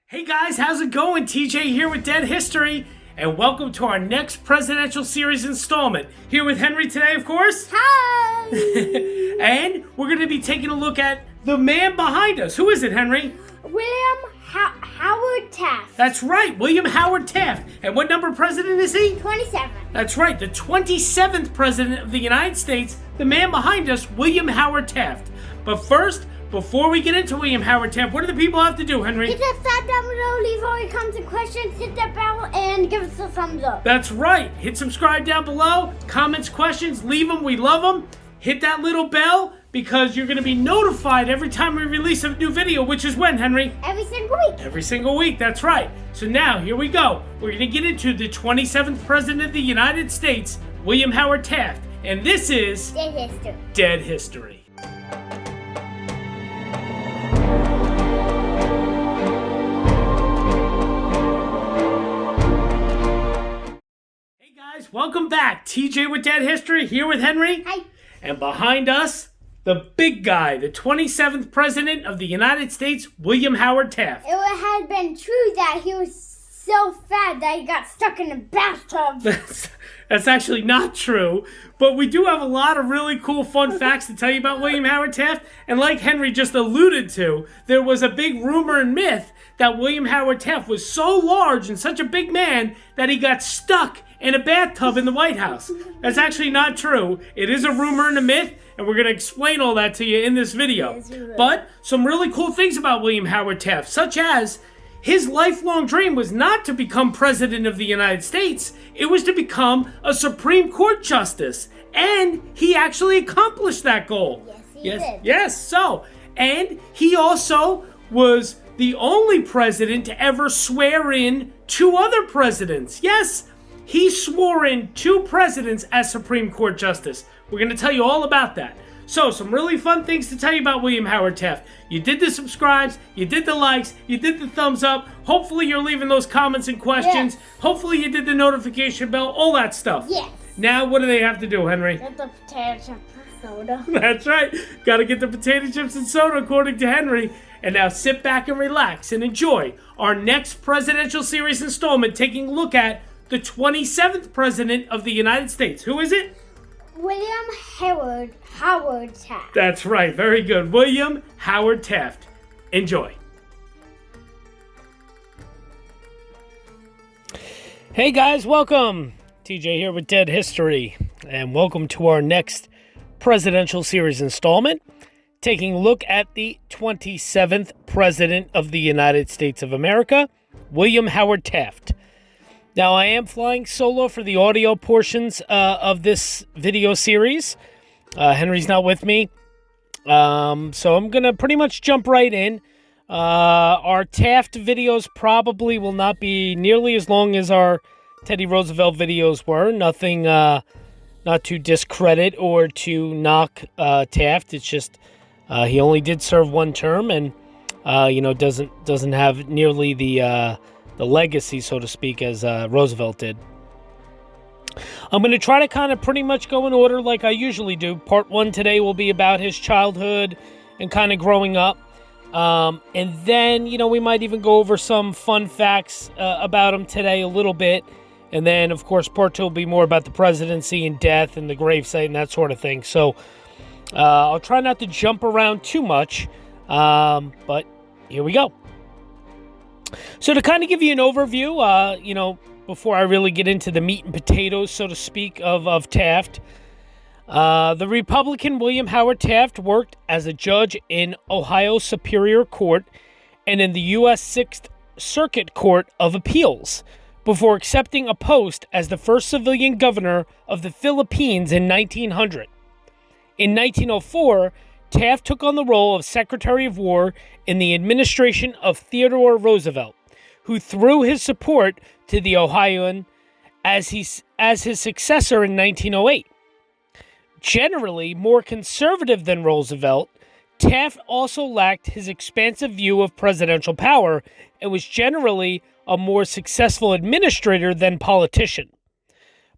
Hey guys, how's it going? TJ here with Dead History, and welcome to our next presidential series installment. Here with Henry today, of course. Hi! And we're going to be taking a look at the man behind us. Who is it, Henry? Howard Taft. That's right, William Howard Taft. And what number president is he? 27. That's right, the 27th president of the United States, the man behind us, William Howard Taft. But first, before we get into William Howard Taft, what do the people have to do, Henry? Hit that sub down below, leave all your comments and questions, hit that bell, and give us a thumbs up. That's right. Hit subscribe down below. Comments, questions, leave them. We love them. Hit that little bell because you're going to be notified every time we release a new video, which is when, Henry? Every single week. Every single week. That's right. So now, here we go. We're going to get into the 27th President of the United States, William Howard Taft. And this is... Dead History. Dead History. Welcome back. TJ with Dead History, here with Henry. Hi. And behind us, the big guy, the 27th President of the United States, William Howard Taft. It had been true that he was so fat that he got stuck in a bathtub. That's actually not true, but we do have a lot of really cool fun facts to tell you about William Howard Taft. And like Henry just alluded to, there was a big rumor and myth that William Howard Taft was so large and such a big man that he got stuck in a bathtub in the White House. That's actually not true. It is a rumor and a myth, and we're going to explain all that to you in this video. But some really cool things about William Howard Taft, such as his lifelong dream was not to become President of the United States. It was to become a Supreme Court Justice. And he actually accomplished that goal. Yes, he did. Yes, so. And he also was the only president to ever swear in two other presidents. Yes, he swore in two presidents as Supreme Court Justice. We're going to tell you all about that. So, some really fun things to tell you about William Howard Taft. You did the subscribes, you did the likes, you did the thumbs up. Hopefully you're leaving those comments and questions. Yes. Hopefully you did the notification bell, all that stuff. Yes. Now, what do they have to do, Henry? Get the potato chip soda. That's right. Got to get the potato chips and soda, according to Henry. And now sit back and relax and enjoy our next presidential series installment, taking a look at the 27th President of the United States. Who is it? William Howard Taft. That's right. Very good. William Howard Taft. Enjoy. Hey guys, welcome. TJ here with Dead History. And welcome to our next presidential series installment, taking a look at the 27th President of the United States of America, William Howard Taft. Now, I am flying solo for the audio portions of this video series. Henry's not with me, so I'm going to pretty much jump right in. Our Taft videos probably will not be nearly as long as our Teddy Roosevelt videos were. Nothing, not to discredit or to knock Taft. It's just he only did serve one term, and doesn't have nearly the legacy, so to speak, as Roosevelt did. I'm going to try to kind of pretty much go in order like I usually do. Part 1 today will be about his childhood and kind of growing up. And then, we might even go over some fun facts about him today a little bit. And then, of course, Part 2 will be more about the presidency and death and the gravesite and that sort of thing. So I'll try not to jump around too much, but here we go. So to kind of give you an overview, before I really get into the meat and potatoes, so to speak, of Taft, the Republican William Howard Taft worked as a judge in Ohio Superior Court and in the U.S. Sixth Circuit Court of Appeals before accepting a post as the first civilian governor of the Philippines in 1900. In 1904, Taft took on the role of Secretary of War in the administration of Theodore Roosevelt, who threw his support to the Ohioan as his successor in 1908. Generally more conservative than Roosevelt, Taft also lacked his expansive view of presidential power and was generally a more successful administrator than politician.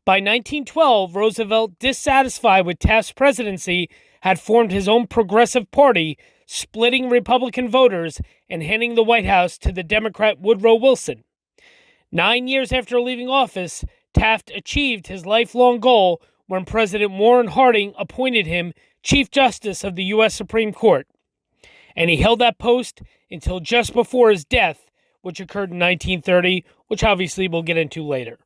By 1912, Roosevelt, dissatisfied with Taft's presidency, had formed his own progressive party, splitting Republican voters and handing the White House to the Democrat Woodrow Wilson. 9 years after leaving office, Taft achieved his lifelong goal when President Warren Harding appointed him Chief Justice of the U.S. Supreme Court. And he held that post until just before his death, which occurred in 1930, which obviously we'll get into later.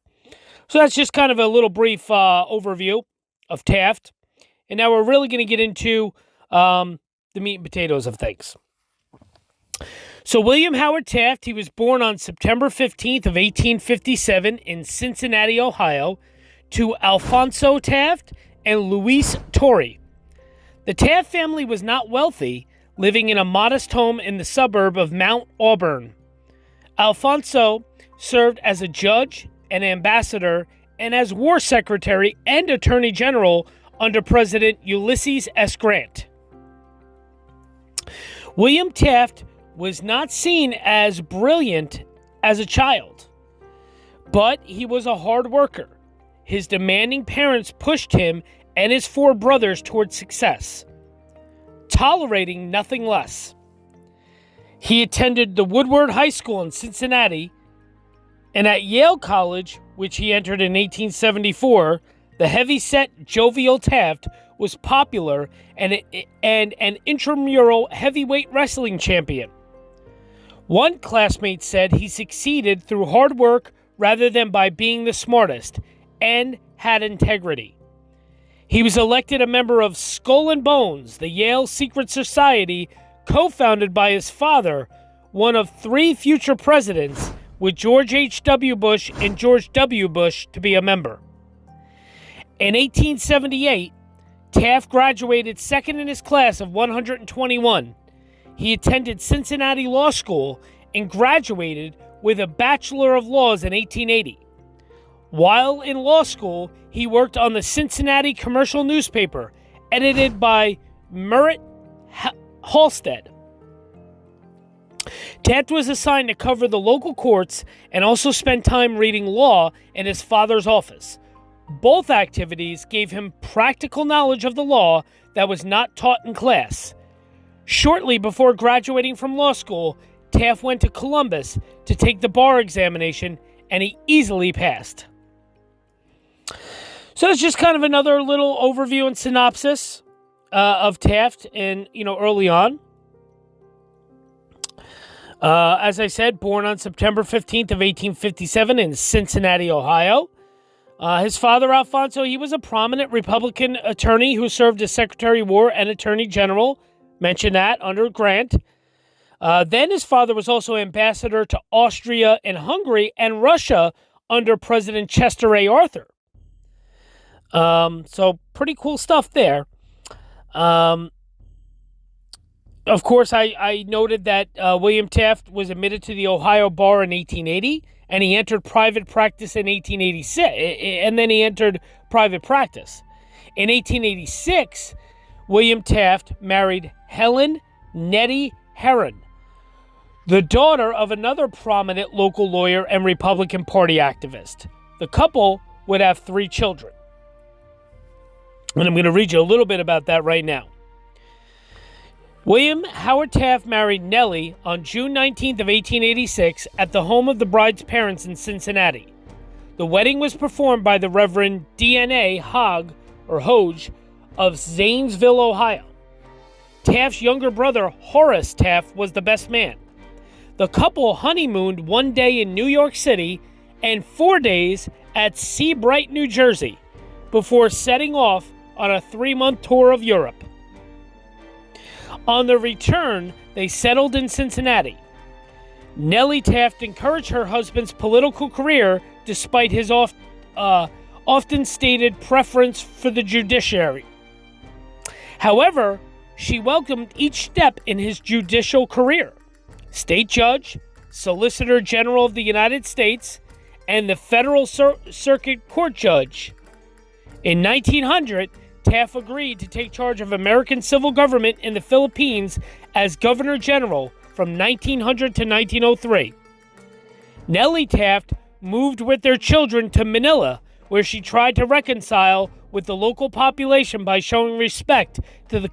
So that's just kind of a little brief overview of Taft. And now we're really going to get into the meat and potatoes of things. So William Howard Taft, he was born on September 15th of 1857 in Cincinnati, Ohio, to Alphonso Taft and Louise Torrey. The Taft family was not wealthy, living in a modest home in the suburb of Mount Auburn. Alphonso served as a judge, an ambassador, and as war secretary and attorney general under President Ulysses S. Grant. William Taft was not seen as brilliant as a child, but he was a hard worker. His demanding parents pushed him and his four brothers toward success, tolerating nothing less. He attended the Woodward High School in Cincinnati, and at Yale College, which he entered in 1874, the heavy-set, jovial Taft was popular and an intramural heavyweight wrestling champion. One classmate said he succeeded through hard work rather than by being the smartest, and had integrity. He was elected a member of Skull and Bones, the Yale secret society co-founded by his father, one of three future presidents, with George H.W. Bush and George W. Bush to be a member. In 1878, Taft graduated second in his class of 121. He attended Cincinnati Law School and graduated with a Bachelor of Laws in 1880. While in law school, he worked on the Cincinnati commercial newspaper, edited by MURAT HALSTEAD. Taft was assigned to cover the local courts and also spent time reading law in his father's office. Both activities gave him practical knowledge of the law that was not taught in class. Shortly before graduating from law school, Taft went to Columbus to take the bar examination, and he easily passed. So that's just kind of another little overview and synopsis of Taft and, early on. As I said, born on September 15th of 1857 in Cincinnati, Ohio. His father, Alphonso, he was a prominent Republican attorney who served as Secretary of War and Attorney General. Mentioned that under Grant. Then his father was also ambassador to Austria and Hungary and Russia under President Chester A. Arthur. So pretty cool stuff there. Of course, I noted that William Taft was admitted to the Ohio bar in 1880, and he entered private practice in 1886, and then he entered private practice. In 1886, William Taft married Helen Nettie Herron, the daughter of another prominent local lawyer and Republican Party activist. The couple would have 3 children. And I'm going to read you a little bit about that right now. William Howard Taft married Nellie on June 19th of 1886 at the home of the bride's parents in Cincinnati. The wedding was performed by the Reverend D.N.A. Hughes of Zanesville, Ohio. Taft's younger brother, Horace Taft, was the best man. The couple honeymooned one day in New York City and 4 days at Seabright, New Jersey, before setting off on a 3-month tour of Europe. On the return, they settled in Cincinnati. Nellie Taft encouraged her husband's political career despite his often stated preference for the judiciary. However, she welcomed each step in his judicial career: state judge, Solicitor General of the United States, and the Federal Circuit Court judge. In 1900, Taft agreed to take charge of American civil government in the Philippines as Governor General from 1900 to 1903. Nellie Taft moved with their children to Manila, where she tried to reconcile with the local population by showing respect to the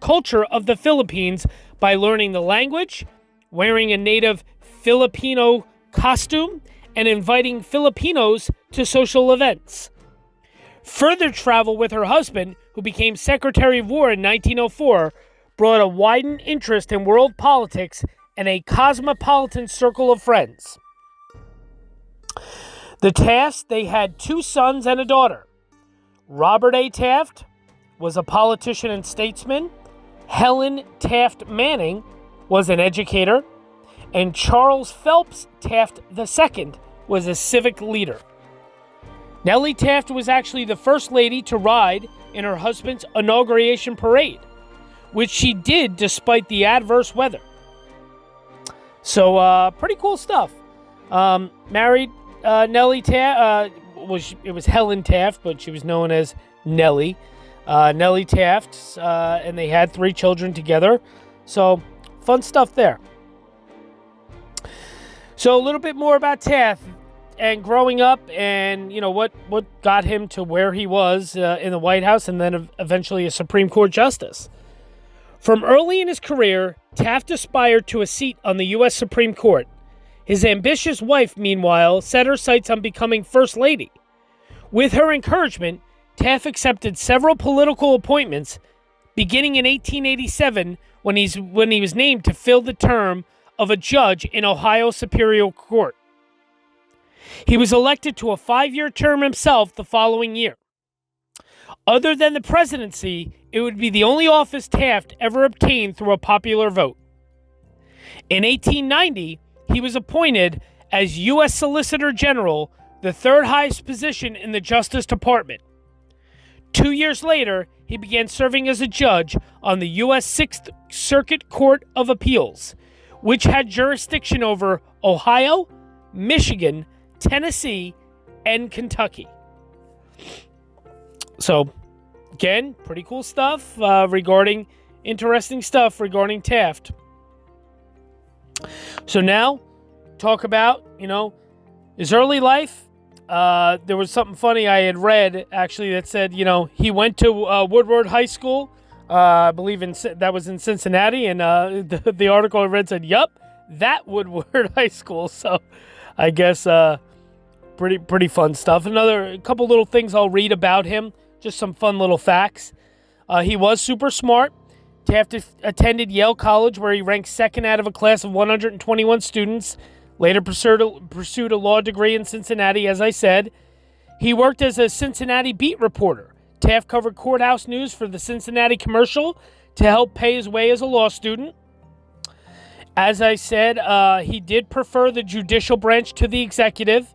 culture of the Philippines by learning the language, wearing a native Filipino costume, and inviting Filipinos to social events. Further travel with her husband, who became Secretary of War in 1904, brought a widened interest in world politics and a cosmopolitan circle of friends. The Tafts, they had 2 sons and a daughter. Robert A. Taft was a politician and statesman. Helen Taft Manning was an educator. And Charles Phelps Taft II was a civic leader. Nellie Taft was actually the first lady to ride in her husband's inauguration parade, which she did despite the adverse weather. So, pretty cool stuff. Married Nellie Taft, it was Helen Taft, but she was known as Nellie. Nellie Taft, and they had 3 children together. So, fun stuff there. So, a little bit more about Taft and growing up and, what got him to where he was in the White House and then eventually a Supreme Court justice. From early in his career, Taft aspired to a seat on the U.S. Supreme Court. His ambitious wife, meanwhile, set her sights on becoming First Lady. With her encouragement, Taft accepted several political appointments, beginning in 1887 when he was named to fill the term of a judge in Ohio Superior Court. He was elected to a 5-year term himself the following year. Other than the presidency, it would be the only office Taft ever obtained through a popular vote. In 1890, he was appointed as U.S. Solicitor General, the 3rd highest position in the Justice Department. 2 years later, he began serving as a judge on the U.S. 6th Circuit Court of Appeals, which had jurisdiction over Ohio, Michigan, Tennessee, and Kentucky. So, again, pretty cool stuff interesting stuff regarding Taft. So now, talk about, his early life. There was something funny I had read, actually, that said, he went to Woodward High School. I believe that was in Cincinnati. And the article I read said, yup, that Woodward High School. So I guess pretty fun stuff. A couple little things I'll read about him. Just some fun little facts. He was super smart. Taft attended Yale College, where he ranked 2nd out of a class of 121 students. Later pursued a law degree in Cincinnati, as I said. He worked as a Cincinnati beat reporter. Taft covered courthouse news for the Cincinnati Commercial to help pay his way as a law student. As I said, he did prefer the judicial branch to the executive.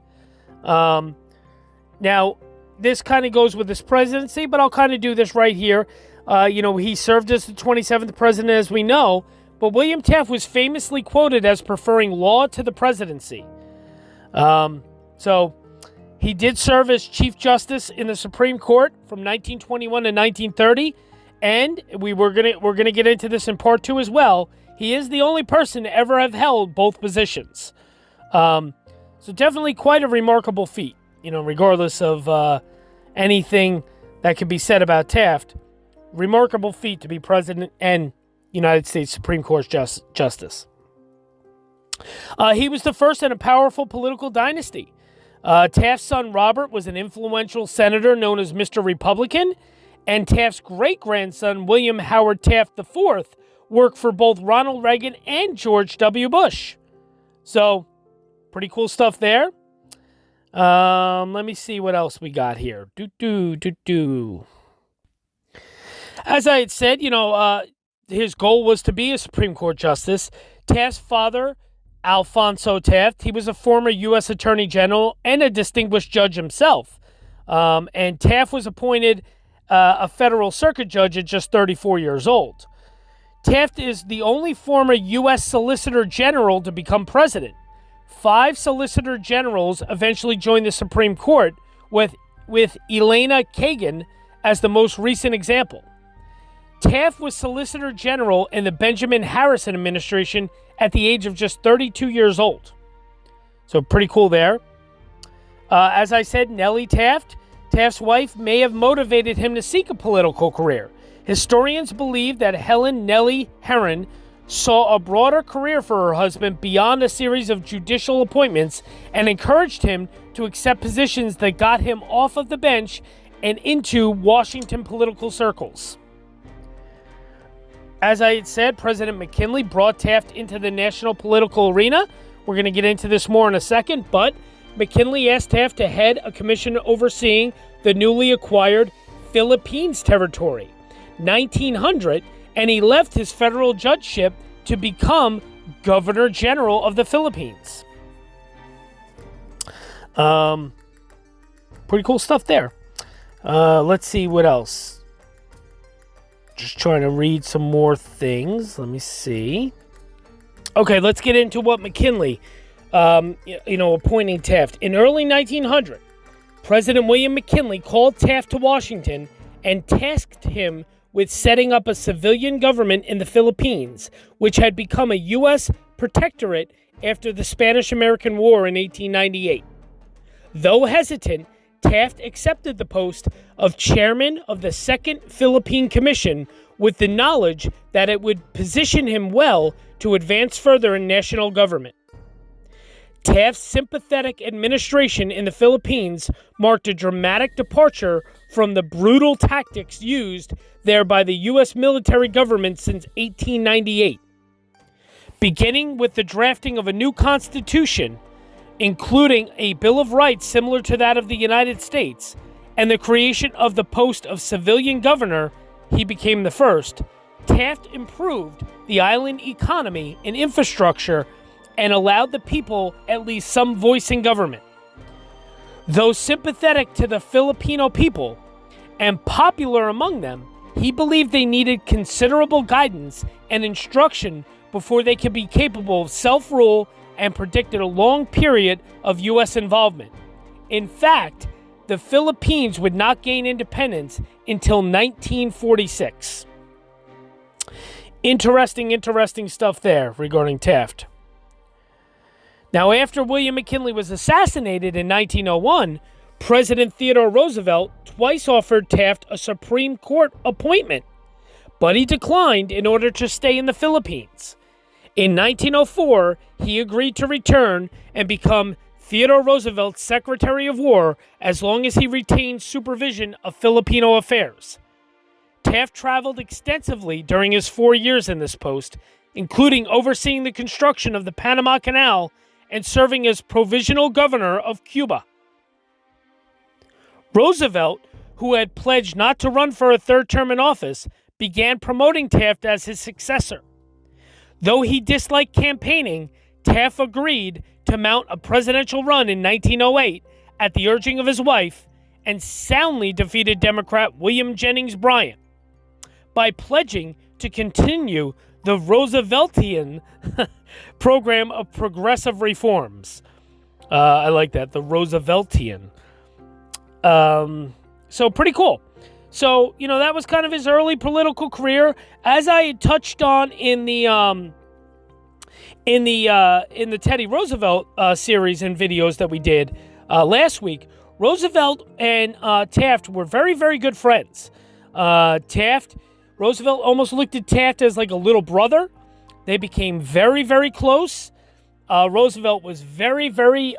Now, this kind of goes with his presidency, but I'll kind of do this right here. He served as the 27th president, as we know, but William Taft was famously quoted as preferring law to the presidency. So he did serve as Chief Justice in the Supreme Court from 1921 to 1930, and we're gonna get into this in part 2 as well. He is the only person to ever have held both positions. So definitely quite a remarkable feat, regardless of anything that could be said about Taft. Remarkable feat to be president and United States Supreme Court justice. He was the first in a powerful political dynasty. Taft's son Robert was an influential senator known as Mr. Republican, and Taft's great-grandson William Howard Taft IV worked for both Ronald Reagan and George W. Bush. So, pretty cool stuff there. Let me see what else we got here. As I had said, his goal was to be a Supreme Court justice. Taft's father, Alfonso Taft, he was a former U.S. Attorney General and a distinguished judge himself. And Taft was appointed a federal circuit judge at just 34 years old. Taft is the only former U.S. Solicitor General to become president. 5 Solicitor Generals eventually joined the Supreme Court, with Elena Kagan as the most recent example. Taft was Solicitor General in the Benjamin Harrison administration at the age of just 32 years old. So pretty cool there. As I said, Nellie Taft, Taft's wife, may have motivated him to seek a political career. Historians believe that Helen Nellie Herron saw a broader career for her husband beyond a series of judicial appointments and encouraged him to accept positions that got him off of the bench and into Washington political circles. As I had said, President McKinley brought Taft into the national political arena. We're going to get into this more in a second, but McKinley asked Taft to head a commission overseeing the newly acquired Philippines territory, 1900, and he left his federal judgeship to become Governor General of the Philippines. Pretty cool stuff there. Let's see what else. Just trying to read some more things. Let me see. Okay, let's get into what McKinley, appointing Taft. In early 1900, President William McKinley called Taft to Washington and tasked him with setting up a civilian government in the Philippines, which had become a U.S. protectorate after the Spanish-American War in 1898. Though hesitant, Taft accepted the post of chairman of the Second Philippine Commission with the knowledge that it would position him well to advance further in national government. Taft's sympathetic administration in the Philippines marked a dramatic departure from the brutal tactics used there by the U.S. military government since 1898. Beginning with the drafting of a new constitution, including a Bill of Rights similar to that of the United States, and the creation of the post of civilian governor, he became the first. Taft improved the island economy and infrastructure and allowed the people at least some voice in government. Though sympathetic to the Filipino people and popular among them, he believed they needed considerable guidance and instruction before they could be capable of self-rule, and predicted a long period of U.S. involvement. In fact, the Philippines would not gain independence until 1946. Interesting stuff there regarding Taft. Now, after William McKinley was assassinated in 1901, President Theodore Roosevelt twice offered Taft a Supreme Court appointment, but he declined in order to stay in the Philippines. In 1904, he agreed to return and become Theodore Roosevelt's Secretary of War as long as he retained supervision of Filipino affairs. Taft traveled extensively during his 4 years in this post, including overseeing the construction of the Panama Canal and serving as provisional governor of Cuba. Roosevelt, who had pledged not to run for a third term in office, began promoting Taft as his successor. Though he disliked campaigning, Taft agreed to mount a presidential run in 1908 at the urging of his wife and soundly defeated Democrat William Jennings Bryan by pledging to continue the Rooseveltian program of progressive reforms. I like that, the Rooseveltian. So pretty cool. So, that was kind of his early political career. As I had touched on in the Teddy Roosevelt series and videos that we did last week, Roosevelt and Taft were very, very good friends. Roosevelt almost looked at Taft as like a little brother. They became very, very close. Roosevelt was very, very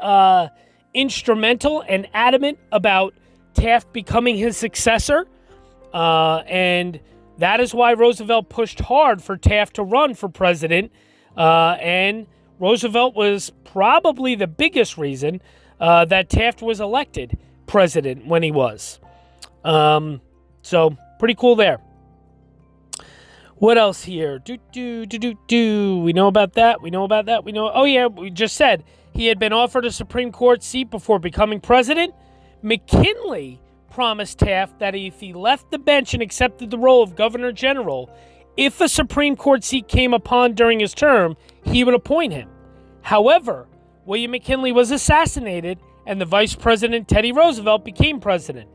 instrumental and adamant about Taft becoming his successor. And that is why Roosevelt pushed hard for Taft to run for president. And Roosevelt was probably the biggest reason that Taft was elected president when he was. So pretty cool there. What else here? We know about that. Oh yeah, we just said he had been offered a Supreme Court seat before becoming president. McKinley promised Taft that if he left the bench and accepted the role of Governor General, if a Supreme Court seat came upon during his term, he would appoint him. However, William McKinley was assassinated and the Vice President Teddy Roosevelt became president.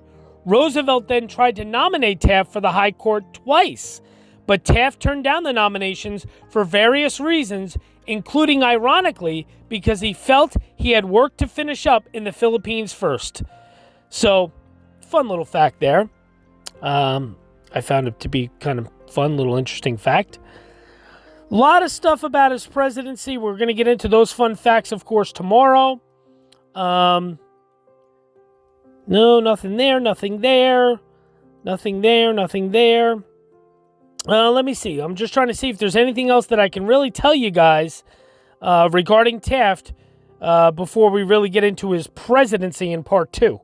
Roosevelt then tried to nominate Taft for the High Court twice, but Taft turned down the nominations for various reasons, including, ironically, because he felt he had work to finish up in the Philippines first. So, fun little fact there. I found it to be kind of fun, little interesting fact. A lot of stuff about his presidency. We're going to get into those fun facts, of course, tomorrow. No, nothing there, nothing there. Nothing there, nothing there. Let me see. I'm just trying to see if there's anything else that I can really tell you guys regarding Taft before we really get into his presidency in part 2.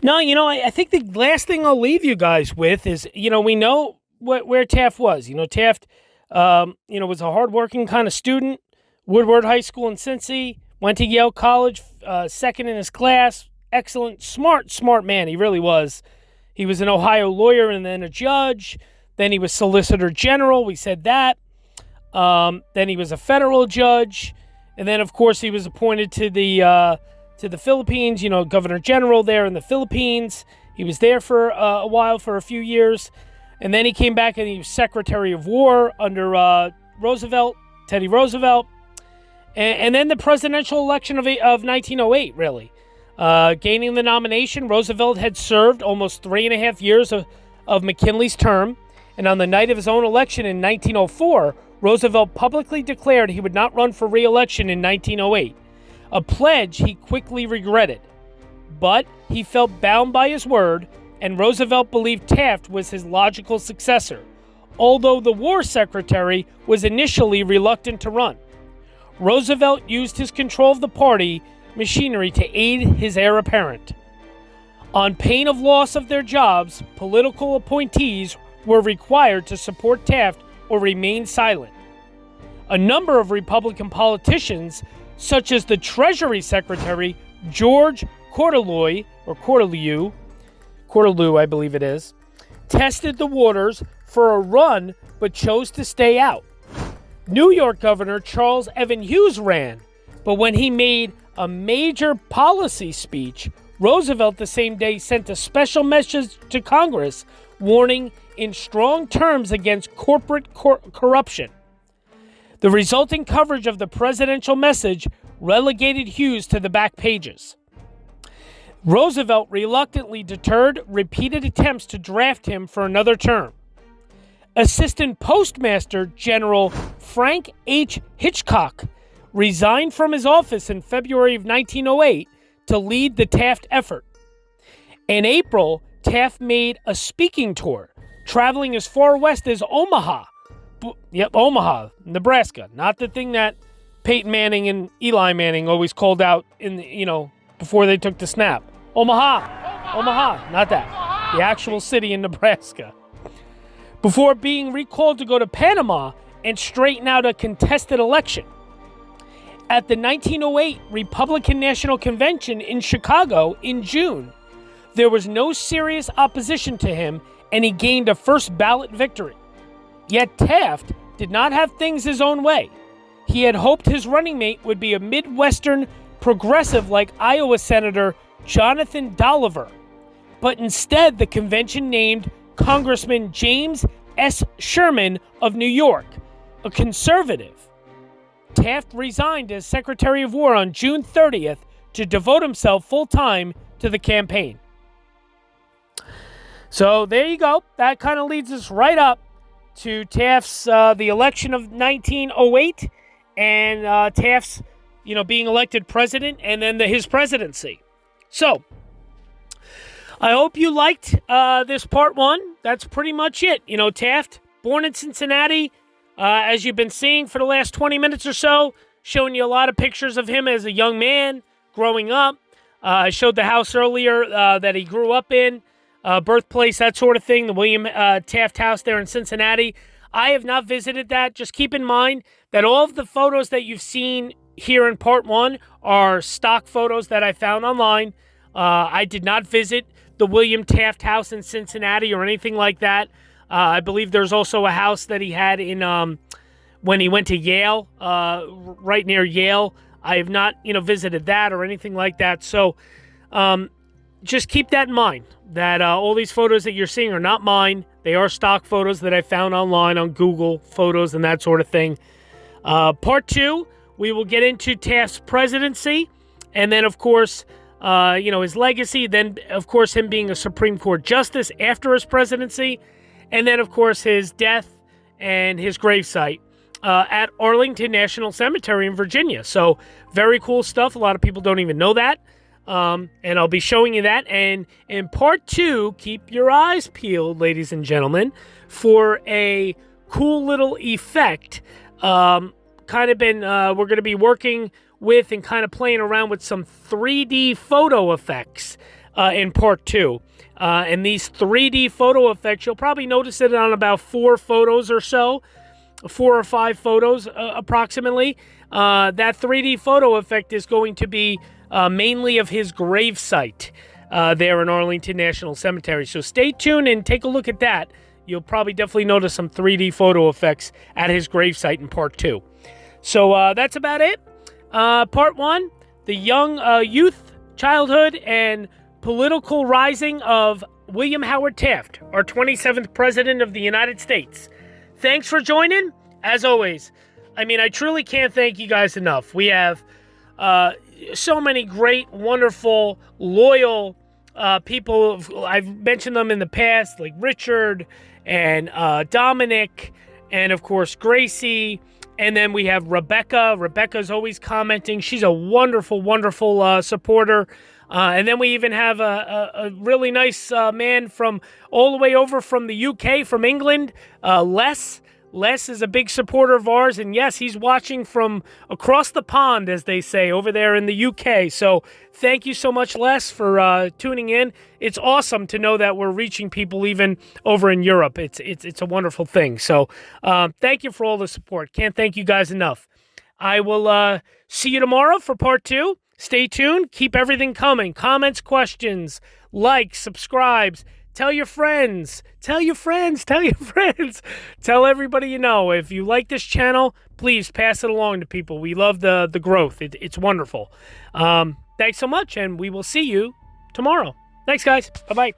No, I think the last thing I'll leave you guys with is, we know where Taft was. Taft, was a hardworking kind of student, Woodward High School in Cincy, went to Yale College, second in his class, excellent, smart man, he really was. He was an Ohio lawyer and then a judge. Then he was Solicitor General. We said that. Then he was a federal judge. And then, of course, he was appointed to the Philippines, Governor General there in the Philippines. He was there for a while, for a few years. And then he came back and he was Secretary of War under Teddy Roosevelt. And then the presidential election of 1908, really. Gaining the nomination, Roosevelt had served almost 3.5 years of McKinley's term. And on the night of his own election in 1904, Roosevelt publicly declared he would not run for re-election in 1908, a pledge he quickly regretted. But he felt bound by his word, and Roosevelt believed Taft was his logical successor, although the War Secretary was initially reluctant to run. Roosevelt used his control of the party machinery to aid his heir apparent. On pain of loss of their jobs, political appointees were required to support Taft or remain silent. A number of Republican politicians, such as the Treasury Secretary George Courtelyoux, I believe it is, tested the waters for a run but chose to stay out. New York Governor Charles Evan Hughes ran, but when he made a major policy speech, Roosevelt the same day sent a special message to Congress warning in strong terms against corporate corruption. The resulting coverage of the presidential message relegated Hughes to the back pages. Roosevelt reluctantly deterred repeated attempts to draft him for another term. Assistant Postmaster General Frank H. Hitchcock resigned from his office in February of 1908 to lead the Taft effort. In April, Taft made a speaking tour, traveling as far west as Omaha. Omaha, Nebraska. Not the thing that Peyton Manning and Eli Manning always called out before they took the snap. Omaha, not that. The actual city in Nebraska. Before being recalled to go to Panama and straighten out a contested election. At the 1908 Republican National Convention in Chicago in June, there was no serious opposition to him, and he gained a first ballot victory. Yet Taft did not have things his own way. He had hoped his running mate would be a Midwestern progressive like Iowa Senator Jonathan Dolliver, but instead the convention named Congressman James S. Sherman of New York, a conservative. Taft resigned as Secretary of War on June 30th to devote himself full-time to the campaign. So there you go. That kind of leads us right up to Taft's the election of 1908 and Taft's being elected president and then his presidency. So I hope you liked this part 1. That's pretty much it. Taft, born in Cincinnati, as you've been seeing for the last 20 minutes or so, showing you a lot of pictures of him as a young man growing up. I showed the house earlier that he grew up in. Birthplace, that sort of thing, the William Taft House there in Cincinnati. I have not visited that. Just keep in mind that all of the photos that you've seen here in part 1 are stock photos that I found online. I did not visit the William Taft House in Cincinnati or anything like that. I believe there's also a house that he had in when he went to Yale, right near Yale. I have not, visited that or anything like that. So just keep that in mind, that all these photos that you're seeing are not mine. They are stock photos that I found online on Google Photos and that sort of thing. Part 2, we will get into Taft's presidency, and then, of course, his legacy, then, of course, him being a Supreme Court justice after his presidency, and then, of course, his death and his gravesite at Arlington National Cemetery in Virginia. So, very cool stuff. A lot of people don't even know that. And I'll be showing you that. And in part 2, keep your eyes peeled, ladies and gentlemen, for a cool little effect. We're going to be working with and kind of playing around with some 3D photo effects in part 2. And these 3D photo effects, you'll probably notice it on about 4 photos or so, 4 or 5 photos approximately. That 3D photo effect is going to be mainly of his gravesite there in Arlington National Cemetery. So stay tuned and take a look at that. You'll probably definitely notice some 3D photo effects at his gravesite in part 2. So that's about it. Part 1, the young youth, childhood, and political rising of William Howard Taft, our 27th President of the United States. Thanks for joining. As always, I truly can't thank you guys enough. We have so many great, wonderful, loyal people. I've mentioned them in the past, like Richard and Dominic, and of course Gracie. And then we have Rebecca. Rebecca's always commenting. She's a wonderful, wonderful supporter. And then we even have a really nice man from all the way over from the UK, from England, Les. Les is a big supporter of ours, and yes, he's watching from across the pond, as they say, over there in the UK. So thank you so much, Les, for tuning in. It's awesome to know that we're reaching people even over in Europe. It's a wonderful thing. So thank you for all the support. Can't thank you guys enough. I will see you tomorrow for part 2. Stay tuned. Keep everything coming. Comments, questions, likes, subscribes. Tell your friends. Tell your friends. Tell your friends. Tell everybody you know. If you like this channel, please pass it along to people. We love the growth. It's wonderful. Thanks so much, and we will see you tomorrow. Thanks, guys. Bye-bye.